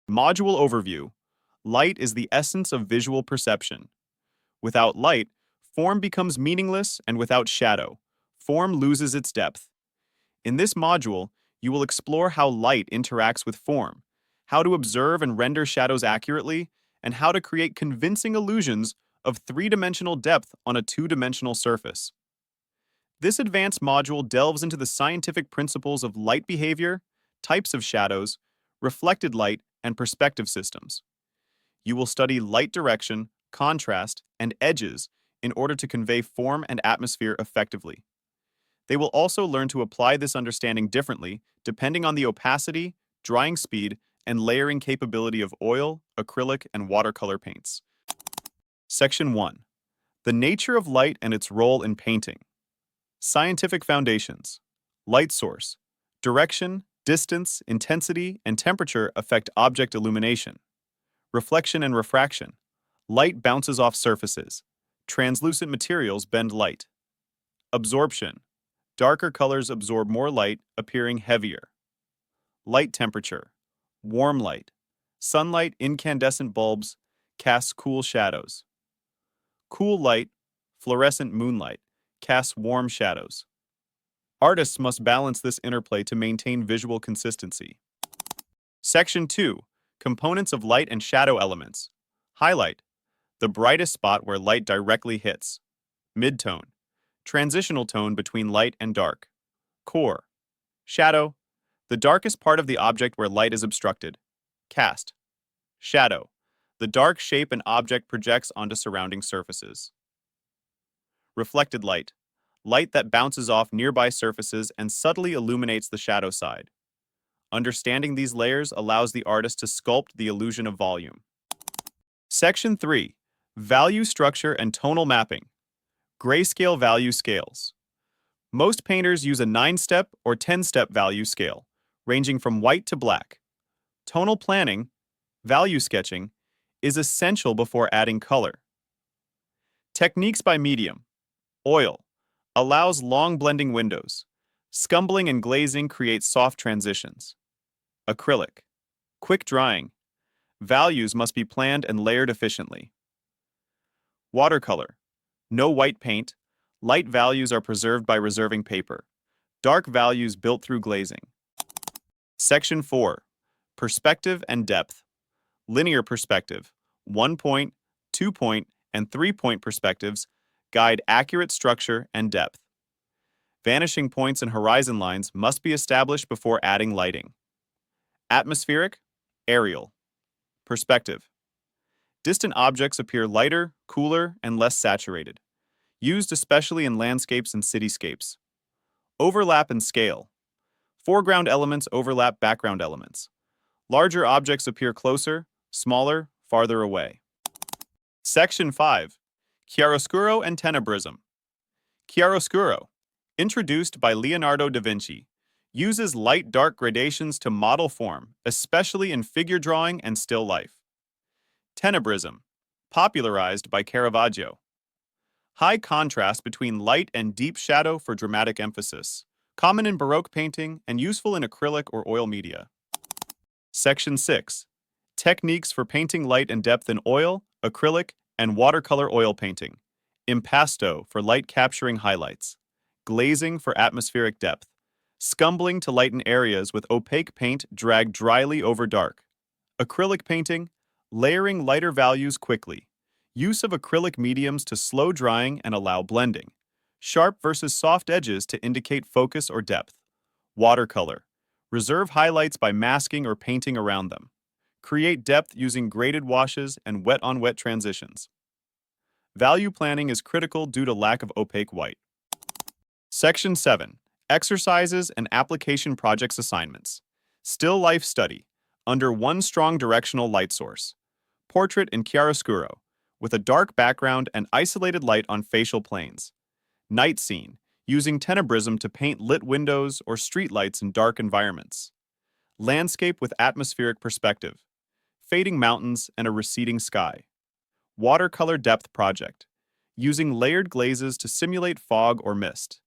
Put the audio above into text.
Module overview. Light is the essence of visual perception. Without light, form becomes meaningless, and without shadow, form loses its depth. In this module, you will explore how light interacts with form, how to observe and render shadows accurately, and how to create convincing illusions of three-dimensional depth on a two-dimensional surface. This advanced module delves into the scientific principles of light behavior, types of shadows, reflected light, and perspective systems. You will study light direction, contrast, and edges in order to convey form and atmosphere effectively. They will also learn to apply this understanding differently depending on the opacity, drying speed, and layering capability of oil, acrylic, and watercolor paints. Section 1. The nature of light and its role in painting. Scientific foundations. Light source. Direction, distance, intensity, and temperature affect object illumination. Reflection and refraction. Light bounces off surfaces. Translucent materials bend light. Absorption. Darker colors absorb more light, appearing heavier. Light temperature. Warm light. Sunlight, incandescent bulbs, casts cool shadows. Cool light, fluorescent moonlight, casts warm shadows. Artists must balance this interplay to maintain visual consistency. Section 2. Components of light and shadow elements. Highlight. The brightest spot where light directly hits. Midtone. Transitional tone between light and dark. Core. Shadow. The darkest part of the object where light is obstructed. Cast. Shadow. The dark shape an object projects onto surrounding surfaces. Reflected light. Light that bounces off nearby surfaces and subtly illuminates the shadow side. Understanding these layers allows the artist to sculpt the illusion of volume. Section 3. Value structure and tonal mapping. Grayscale value scales. Most painters use a 9-step or 10-step value scale, ranging from white to black. Tonal planning, value sketching, is essential before adding color. Techniques by medium. Oil allows long blending windows. Scumbling and glazing create soft transitions. Acrylic. Quick drying. Values must be planned and layered efficiently. Watercolor. No white paint. Light values are preserved by reserving paper. Dark values built through glazing. Section 4. Perspective and depth. Linear perspective, 1-point, 2-point, and 3-point perspectives guide accurate structure and depth. Vanishing points and horizon lines must be established before adding lighting. Atmospheric, aerial. Perspective. Distant objects appear lighter, cooler, and less saturated, used especially in landscapes and cityscapes. Overlap and scale. Foreground elements overlap background elements. Larger objects appear closer, smaller, farther away. Section 5. Chiaroscuro and tenebrism. Chiaroscuro, introduced by Leonardo da Vinci, uses light-dark gradations to model form, especially in figure drawing and still life. Tenebrism, popularized by Caravaggio. High contrast between light and deep shadow for dramatic emphasis, common in Baroque painting and useful in acrylic or oil media. Section 6. Techniques for painting light and depth in oil, acrylic, and watercolor oil painting. Impasto for light-capturing highlights. Glazing for atmospheric depth. Scumbling to lighten areas with opaque paint dragged dryly over dark. Acrylic painting, layering lighter values quickly. Use of acrylic mediums to slow drying and allow blending. Sharp versus soft edges to indicate focus or depth. Watercolor. Reserve highlights by masking or painting around them. Create depth using graded washes and wet-on-wet transitions. Value planning is critical due to lack of opaque white. Section 7. Exercises and application projects assignments. Still life study, under one strong directional light source. Portrait in chiaroscuro, with a dark background and isolated light on facial planes. Night scene, using tenebrism to paint lit windows or streetlights in dark environments. Landscape with atmospheric perspective. Fading mountains and a receding sky. Watercolor depth project, using layered glazes to simulate fog or mist.